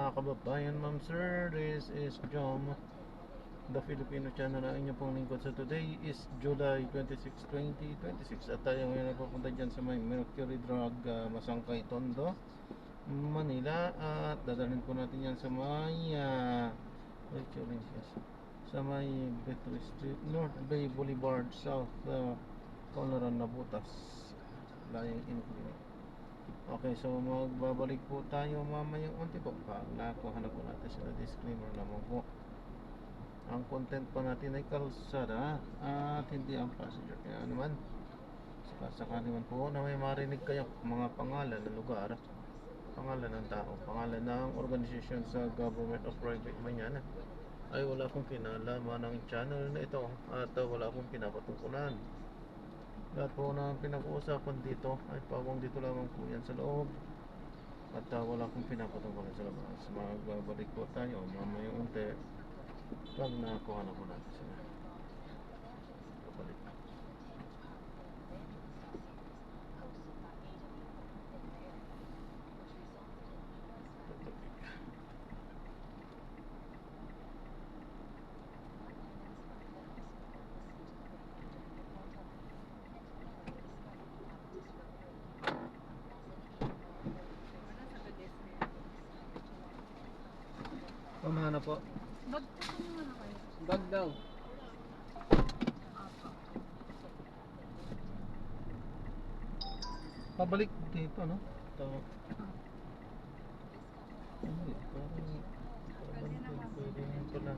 mga kababayan, ma'am sir, this is Jom, the Filipino channel na inyo pong lingkod. So today is July 26, 2026 at tayo ngayon nagpupunta dyan sa may Mercury Drug, Masangkay, Tondo, Manila. At dadalhin po natin yan sa may Mercury, yes, sa may Victory Street, North Bay Boulevard, South Coloran, Nabutas, Layang Clinic. Okay, so magbabalik po tayo mamayang unti po. Pag nakuha na po natin sila, disclaimer naman po. Ang content pa natin ay kalsada at hindi ang passenger. Kaya naman, sakasakali naman po na may marinig kayo mga pangalan ng lugar, pangalan ng tao, pangalan ng organisasyon sa government o private man yan, ay wala akong kinalaman ng channel na ito at wala akong pinapatungkulan. Lahat po na pinag-uusapan dito ay pawang dito lamang po yan sa loob. At wala akong pinapatungkulan sa labas. Magbabalik po tayo mamayang unti pag nakuha na po natin sila. Babalik. Pamana po. Bag po kung ano kayo. Bag daw. Pabalik dito, no? Ito. Hindi, parang pwede nyo pala.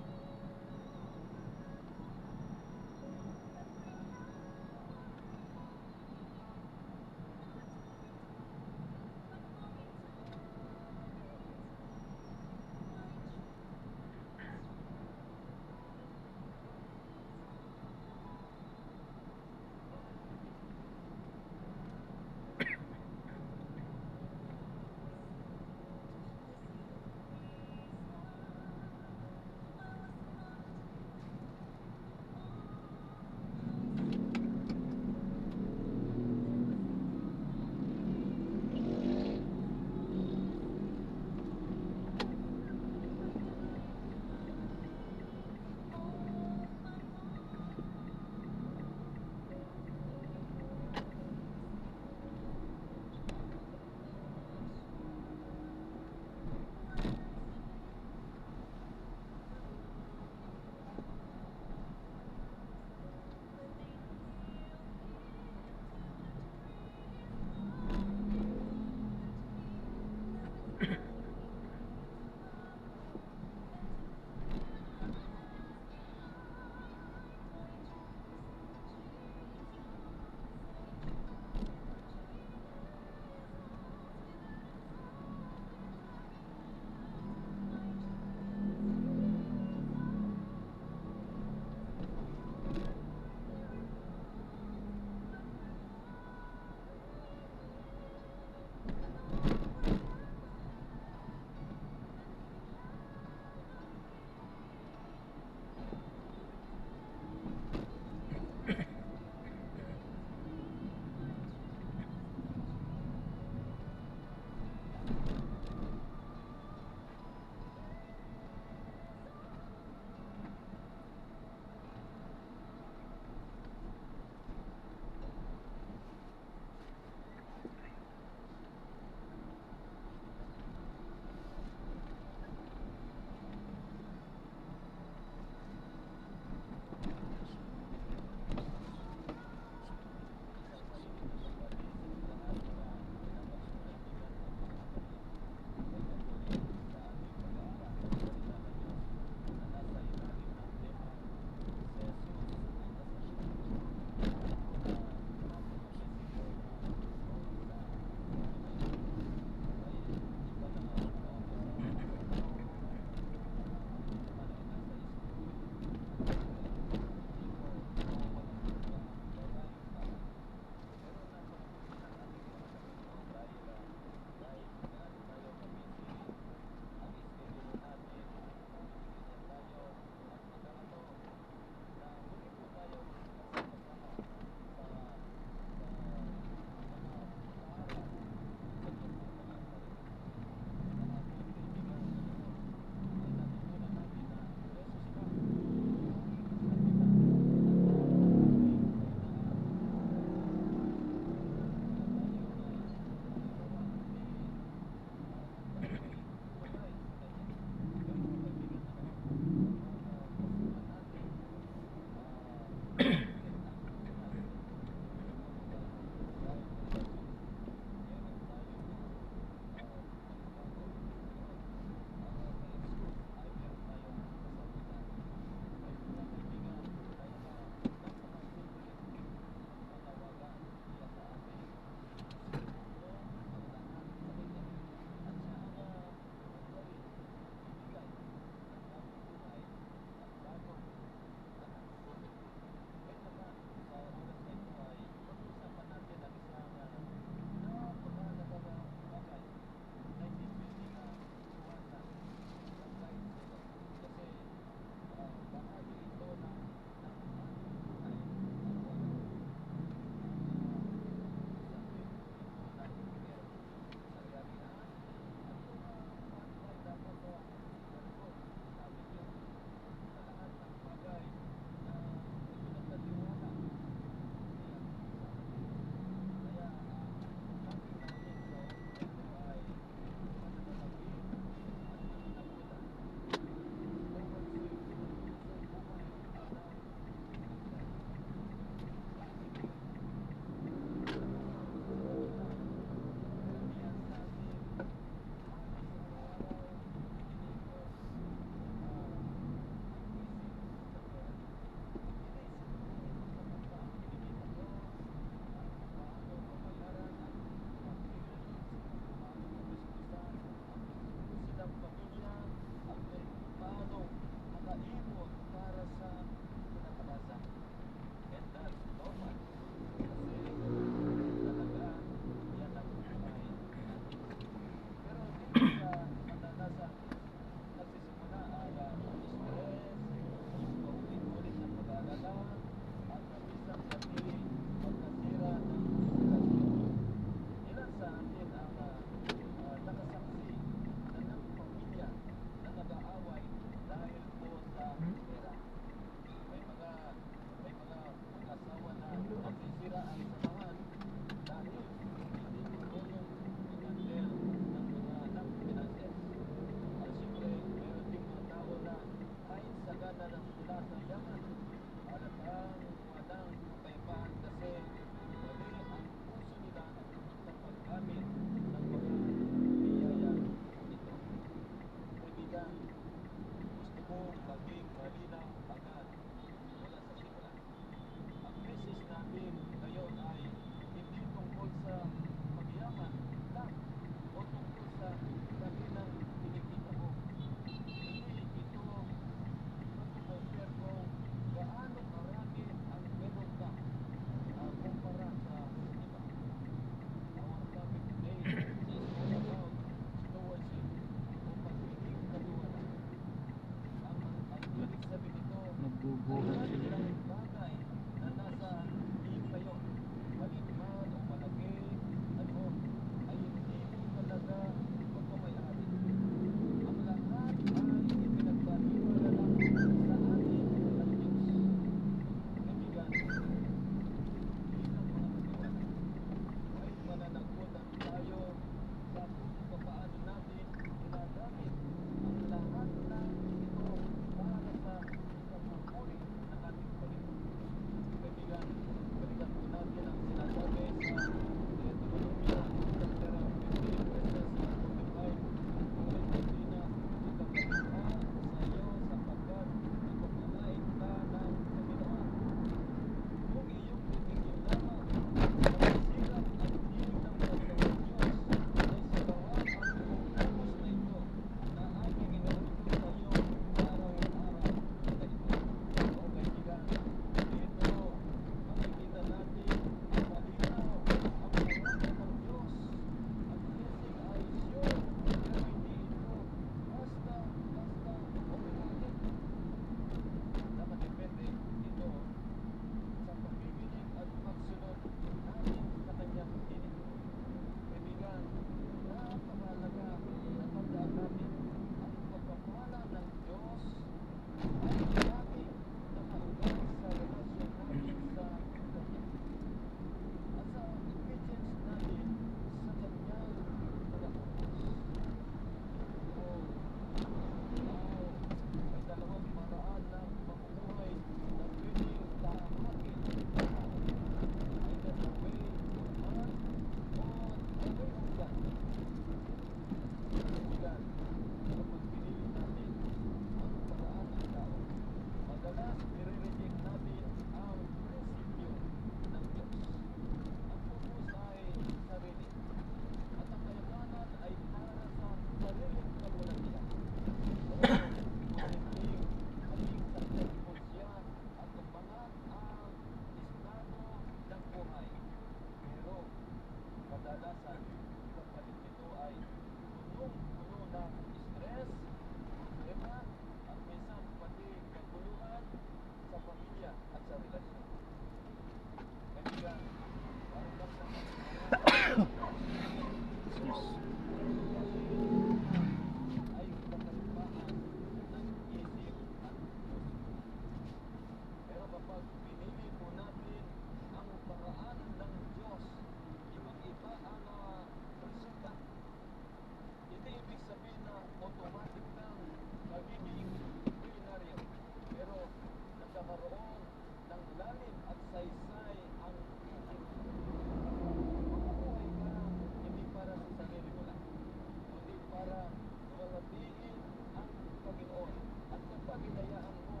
Piliin ang Panginoon at kapag hinayaan mo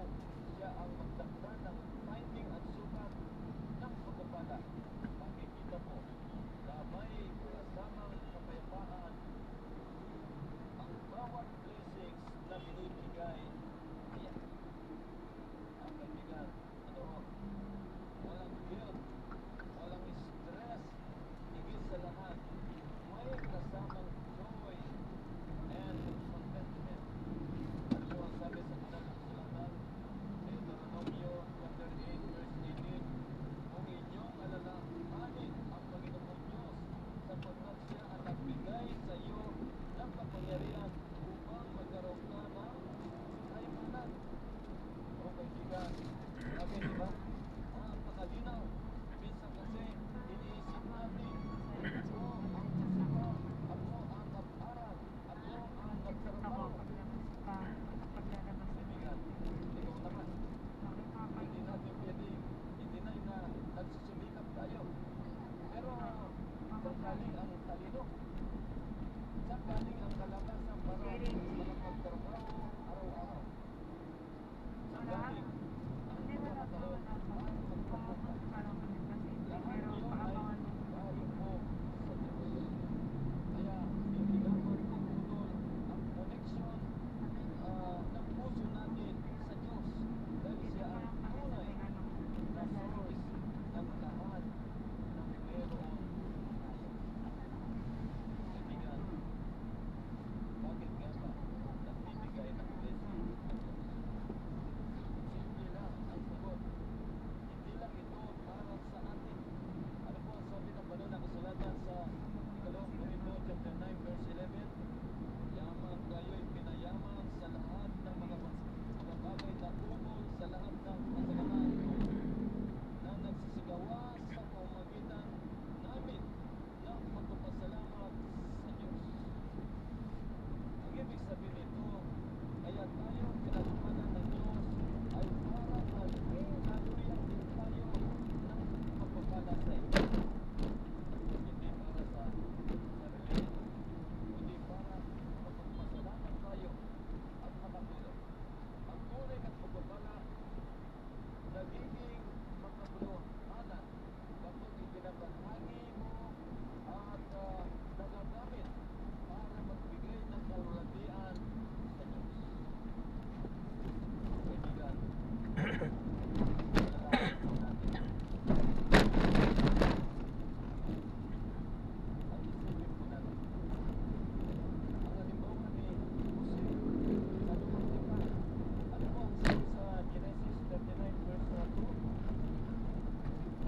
siya ang magtakda ng timing at sukat ng pagpapala, makikita mo na may kasamang kapayapaan ang bawat blessings na binibigay niya. Ang kaibigan, walang guilt, walang stress, higit sa lahat, may kasamang joy and contentment. Ano ang sabi sa banal na kasulatan? Sa Deuteronomio chapter 8 verse 18, kung inyong alalahanin ang Panginoong Diyos sapagkat siya ang nagbigay sa iyo ng kapangyarihan upang magkaroon ka ng kayamanan. O kaibigan, sabi diba? Napakalinaw. Minsan kasi iniisip natin, ako ang masipag, ako ang nag-aral, ako ang nagtrabaho. Kaibigan, ikaw naman. Hindi natin pwede i-deny na nagsusumikap tayo. Pero saan galing ang talino? Saan galing ang kalakasan para magtrabaho araw-araw? Saan galing ang pagkakataon para magtrabaho? Lahat yun ay galing po sa Diyos. Kaya hindi dapat maputol ang connection ng puso natin sa Diyos dahil siya ang tunay na source ng lahat ng meron tayo. Kaibigan, bakit nga ba nagbibigay ng blessing ang Diyos? Simple lang ang sagot. Hindi lang ito para sa atin. Ano po ang sabi ng banal na kasulatan sa Ikalawang Korinto chapter 9 verse 11? Yaman kayo'y pinayaman sa lahat ng mga bagay na ukol sa lahat ng kasalanan na nagsisigawa sa pamamagitan namin ng pagpapasalamat sa Diyos. Ang ibig sabihin nito, kaya tayo pinagpanan ng Diyos ay para maging naluyang din tayo ng pagpapala sa iyo. Hindi para sa sarili, kundi para mapagpasalamat tayo at makatulong. Ang tunay at pagpapala nagiging makabuluhanan kapag ibinabahagi mo at nagagamit para magbigay ng kalulatian sa Diyos. Kaibigan, alalahanin po natin. At isipin po natin. Ang halimbawa ni Jose sa lumang tipan. Ano po ang sabi sa Genesis 39 verse 2?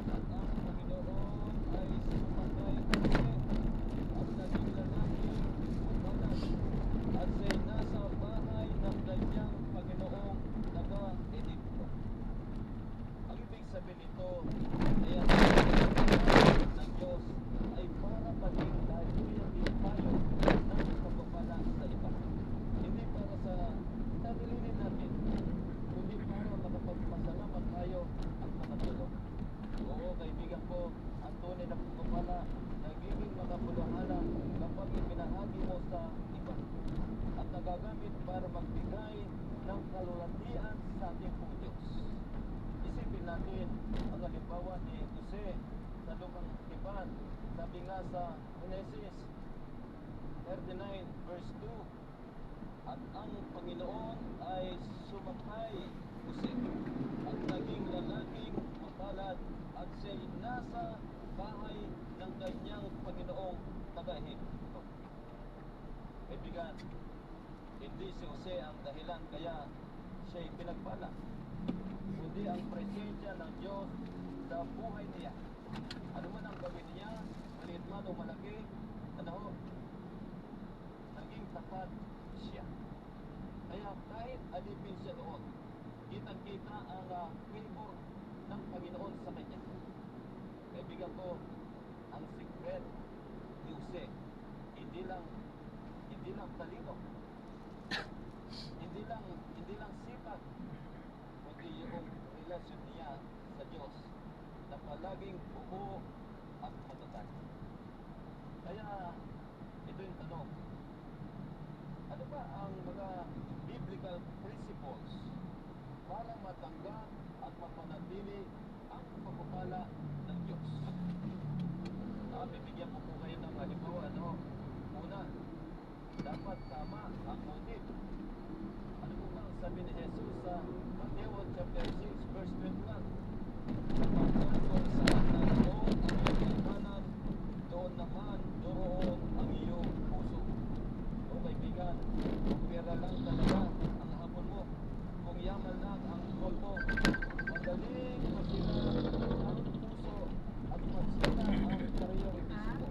At ang Panginoon ay sumakay Jose at naging lalaki matalas at siya'y nasa bahay ng kanyang Panginoong taga-Egypto. Ang ibig sabihin nito, kaya ng Diyos ay para maging dahilan din tayo ng pagpapala sa iba. Hindi para sa sarili natin, kundi para makapagpasalamat tayo at makatulong. Oo, kaibigan ko, ang tunay na pagpapala nagiging makabuluhanan kapag ibinahagi mo sa iba at nagagamit para magbigay ng kalulatian sa ating pong Diyos. Isipin natin ang halimbawa ni Jose sa lumang tipan. Sabi nga sa Genesis 39 verse 2, at ang Panginoon ay sumakay Jose at naging lalaking mapalad at siya'y nasa bahay ng kanyang Panginoong taga-Ehipto. Kaibigan, hindi si Jose ang dahilan kaya siya'y pinagpala, kundi ang presensya ng Diyos sa buhay niya. Ano man ang gawin niya, maliit man o malaki, naging tapat siya. Kaya kahit alipin siya doon, kitang-kita ang favor ng Panginoon sa kanya. Kaibigan ko, ang secret ni Jose, hindi lang talino, hindi lang sipag, kundi yung relasyon niya sa Diyos na palaging buo at matatag. Kaya ito yung tanong, ano ba ang theological principles para matanggap at mapanatili ang pagpapala ng Diyos. Bibigyan ko po kayo ng halimbawa, no? Una, dapat tama ang motive. Ano po ba ang sabi ni Jesus sa Mateo chapter 6 verse 21? Sapagkat kung saan naroon ang iyong kaimanan, doon naman doroon ang iyong puso. O kaibigan, kung pera lang talaga ang hapon mo, kung yaman lang ang goal mo, madaling masira ang puso at magsira ang priorities mo.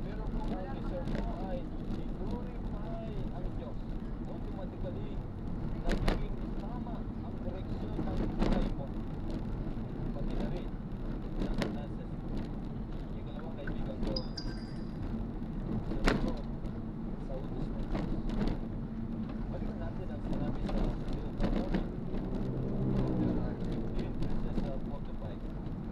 Pero kung ang desire mo ay i-glorify ang Diyos, automatically nagiging tama ang direksyon ng buhay mo. Pati na rin ang finances mo. Ikalawa, kaibigan ko, sunod ko sa utos ng Diyos. Balikan natin ang sinabi sa Deuteronomy chapter 15 verses 45.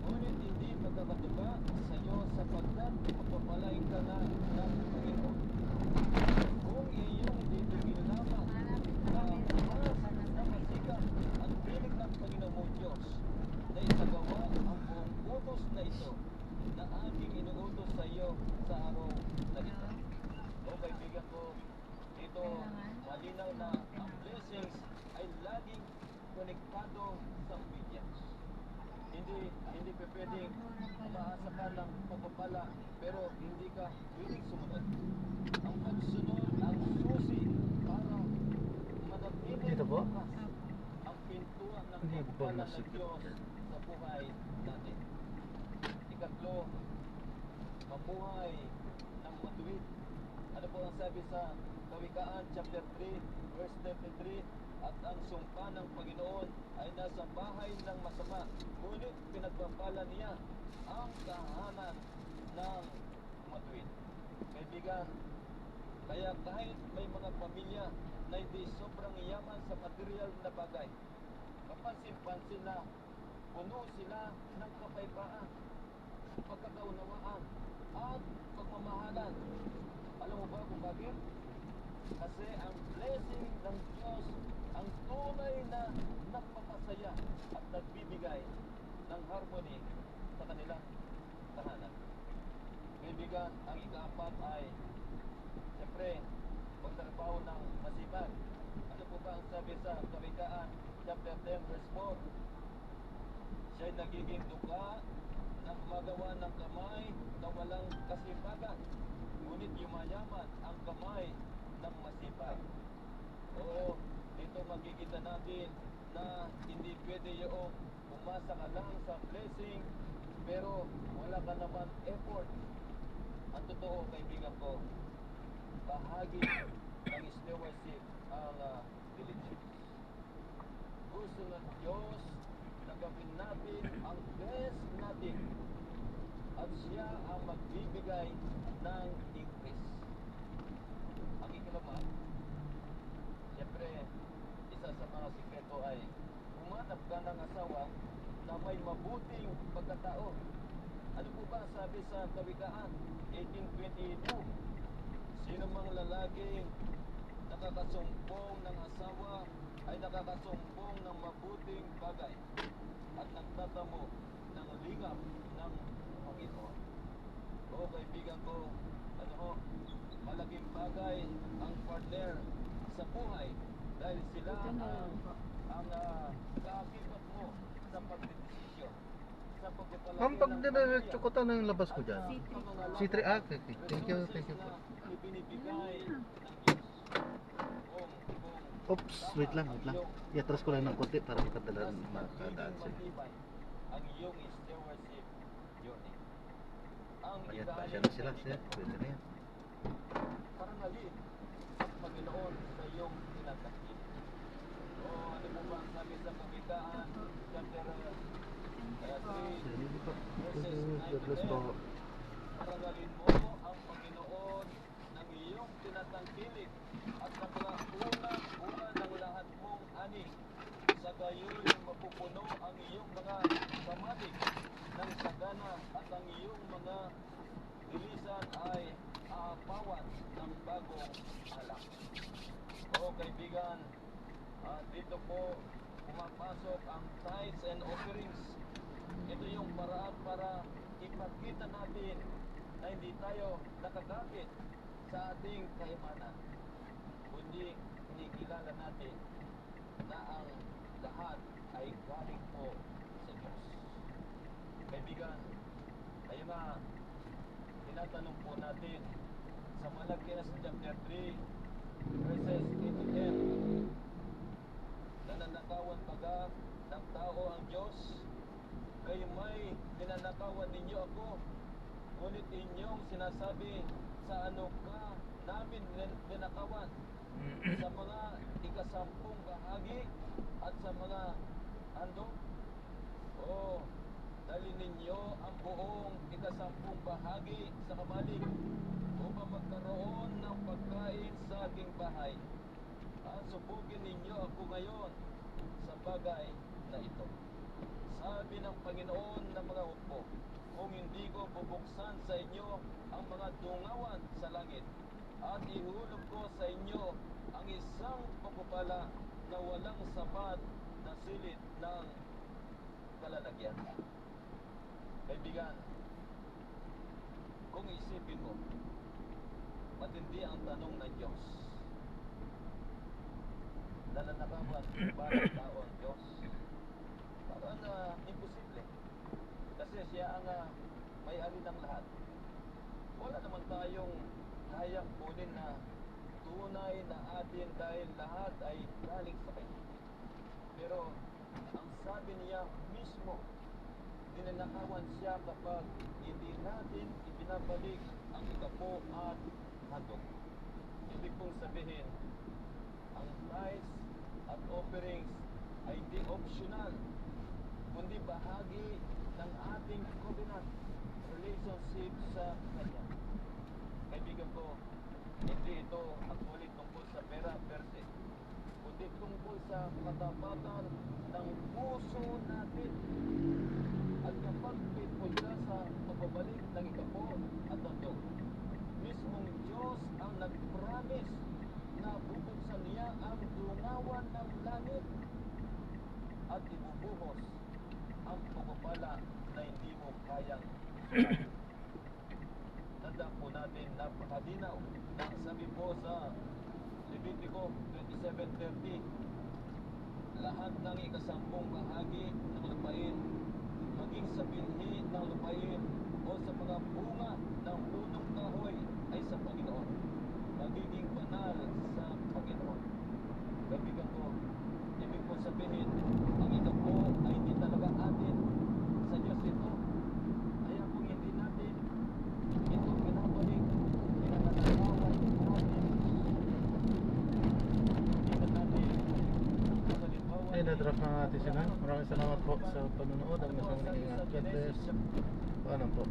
Ngunit hindi magkakatupa sa iyo sapagkat pagpapalain ka na ng Panginoon. Kung iyong titigil lamang na mas na masikap ang piling ng Panginoon mong Diyos na isagawa ang buong utos na ito na aking inuutos sa iyo sa araw na ito. O kaibigan ko, dito malinaw na ang blessings ay laging konektado sa obedience. Hindi pwedeng umaasa ka ng pagpapala pero hindi ka willing sumunod. Ang pagsunod ang susi para manatili Dito po? ang pintuan ng Hindi ba pagpapala ng masikip Diyos yan? sa buhay natin. Ikatlo, mamuhay ng matuwid. Ano po ang sabi sa Kawikaan chapter 3 verse 33? At ang sumpa ng Panginoon ay nasa bahay ng masama, ngunit pinagpapala niya ang tahanan ng matuwid. Kaibigan, kaya kahit may mga pamilya na hindi sobrang yaman sa material na bagay, kapansin-pansin na puno sila ng kapayapaan, pagkakaunawaan, at pagmamahalan. Alam mo ba kung bakit? Kasi ang blessing ng Diyos ang tunay na nagpapasaya at nagbibigay ng harmony sa kanilang tahanan. Kaibigan, ang ikaapat ay siyempre pagtrabaho ng masipag. Ano po ba ang sabi sa Kawikaan chapter 10 verse 4? Siya'y nagiging duka na gumagawa ng kamay na walang kasipagan, ngunit yumayaman ang kamay ng masipag. Oo, dito makikita natin na hindi pwede yung umasa ka lang sa blessing pero wala ka naman effort. Ang totoo, kaibigan ko, bahagi ng stewardship ang diligence. Gusto ng Diyos na gawin natin ang best natin at siya ang magbibigay ng increase. Ang ikalawa, siyempre, isa sa mga sikreto ay humanap ka ng asawa na may mabuting pagkatao. Ano po ba sabi sa Kawikaan 18:22? Sino mang lalaking nakakasumpong ng asawa ay nakakasumpong ng mabuting bagay at nagtatamo ng lingap ng Panginoon. O kaibigan ko, ano ho, malaking bagay ang partner sa buhay dahil sila ang kaakibat mo sa pagdedesisyon. Sa pagpapalaki Ma'am, pag ng diniretso ko pamilya. to ng labas ko dyan. C3, okay. Thank you po. Ibinibigay ng Diyos. Oops, wait lang. Iatras ko lang ng konti para makadaan sila. Ang iyong stewardship journey. Ang Ayan, pasya na sila. Pwede na yan. parangalin ang Panginoon sa iyong tinatakip. O ano po ba ang sabi sa Kawikaan chapter 3 Sige po. verses 9 God to bless 10? po. Parangalin mo ang Panginoon ng iyong tinatangkilik at nakauna ng lahat mong ani. Sa gayoy mapupuno ang iyong mga pamalig ng sagana at ang iyong mga dilisan ay aapawan ng bagong alak. O kaibigan, Dito po pumapasok ang tithes and offerings. Ito yung paraan para ipakita natin na hindi tayo nakakapit sa ating kayamanan, kundi kinikilala natin na ang lahat ay galing po sa Diyos. Kaibigan, tayo nga, tinatanong po natin sa Malakias chapter 3 verses 8 to 10, nananakawan baga ng tao ang Diyos? Kayo may ninanakawan ninyo ako, ngunit inyong sinasabi, sa ano ka namin ninakawan? Sa mga ikasampung bahagi at sa mga handog? O dali ninyo ang buong ikasampung bahagi sa kabalik upang magkaroon ng pagkain sa aking bahay. Subugin ninyo ako ngayon sa bagay na ito. Sabi ng Panginoon ng mga hukbo, kung hindi ko bubuksan sa inyo ang mga dungawan sa langit at ihulog ko sa inyo ang isang pagpupala na walang sapat na silid ng kalalagyan. Kaibigan, kung isipin mo, matindi ang tanong ng Diyos. Nananakawan ba ng tao ang Diyos? Parang imposible. Kasi siya ang may-ari ng lahat. Wala naman tayong kayang kunin na tunay na atin dahil lahat ay galing sa Kanya. Pero ang sabi niya mismo, ninanakawan siya kapag hindi natin ibinabalik ang ikapo at handog. Ibig pong sabihin, ang tithes at offerings ay hindi optional, kundi bahagi ng ating covenant relationship sa Kanya. Kaibigan ko, hindi ito actually tungkol sa pera per se, kundi tungkol sa katapatan ng puso natin. At kapag faithful ka sa pagbabalik ng ikapo at handog, mismong Diyos ang nag-promise na bubuksan niya ang dungawan ng langit at ibubuhos ang pagpapala na hindi mo kayang sulat. Tandaan po natin, napakadinaw na sabi po sa Levitico 27:30, lahat ng ikasampung bahagi ng lupain, maging sa binhi ng lupain o sa mga bunga ng punong kahoy, ay sa Panginoon, magiging banal sa Panginoon. Kaibigan ko, ibig po sabihin, ang ikapo ay hindi talaga atin, sa Diyos ito. Kaya kung hindi natin ito pinabalik, pinananakawan natin, hindi na natin kalimbawan. Ay, nadrap na natin sila. Maraming salamat po sa panonood. Ang nasa mga ingat. God bless. Paalam po.